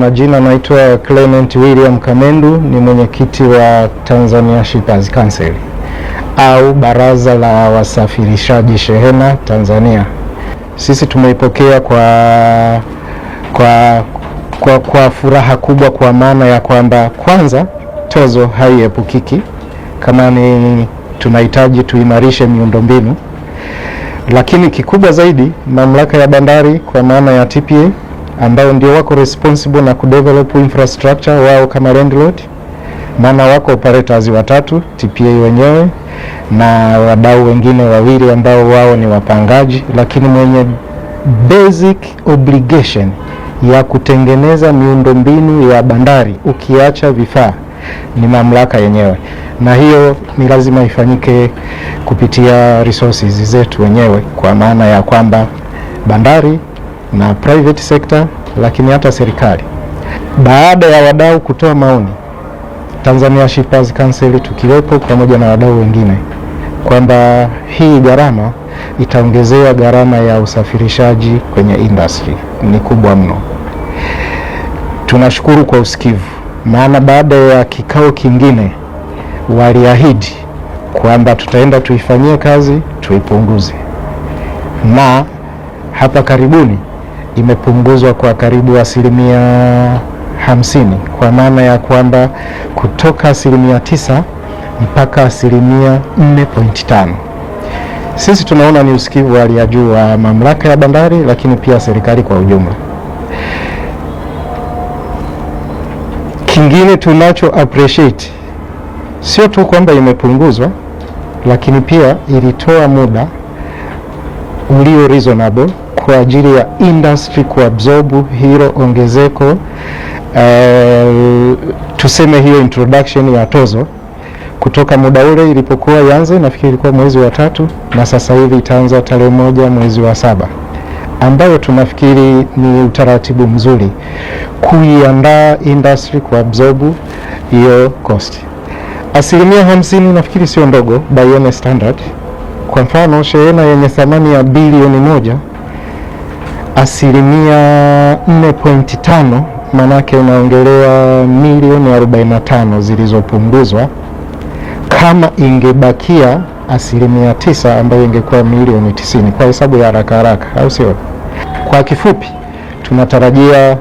Majina naitwa Clement William Kamendu, ni mwenyekiti wa Tanzania Shippers Council au Baraza la Wasafirishaji Shehena Tanzania. Sisi tumeipokea kwa furaha kubwa, kwa maana ya kwamba kwanza tozo haiepukiki, kama ni tunahitaji tuimarishe miundombinu, lakini kikubwa zaidi mamlaka ya bandari kwa maana ya TPA ambao ndio wako responsible na kudevelop infrastructure wao kama landlord, maana wako operators watatu, TPA wenyewe na wadau wengine wawili ambao wao ni wapangaji, lakini mwenye basic obligation ya kutengeneza miundombinu ya bandari ukiacha vifaa ni mamlaka yenyewe, na hiyo ni lazima ifanyike kupitia resources zetu wenyewe, kwa maana ya kwamba bandari na private sector, lakini hata serikali. Baada ya wadau kutoa maoni, Tanzania Shippers Council tukiwepo pamoja na wadau wengine, kwamba hii gharama itaongezea gharama ya usafirishaji kwenye industry ni kubwa mno. Tunashukuru kwa usikivu, maana baada ya kikao kingine waliahidi kwamba tutaenda tuifanyie kazi tuipunguze, na hapa karibuni imepunguzwa kwa karibu 50%, kwa maana ya kwamba kutoka 9% mpaka 4.5%. Sisi tunaona ni usikivu wa hali ya juu wa mamlaka ya bandari, lakini pia serikali kwa ujumla. Kingine tunacho appreciate sio tu kwamba imepunguzwa, lakini pia ilitoa muda ulio reasonable kwa ajili ya industry kuabsorb hilo ongezeko, tuseme hiyo introduction ya tozo kutoka muda ule ilipokuwa yanze, nafikiri ilikuwa mwezi wa 3 na sasa hivi itaanza tarehe 1 mwezi wa 7, ambayo tunafikiri ni utaratibu mzuri kuiandaa industry kuabsorb hiyo cost. 50% nafikiri sio ndogo by any standard. Kwa mfano shehena yenye thamani ya bilioni 1, 4.5 manake inaongelewa milioni 45 zilizopunguzwa, kama ingebakia 9% ambayo ingekuwa milioni 90 kwa hesabu ya haraka, au sio? Kwa kifupi, tunatarajia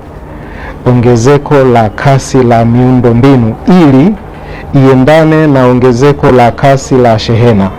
ongezeko la kasi la miundombinu ili iendane na ongezeko la kasi la shehena.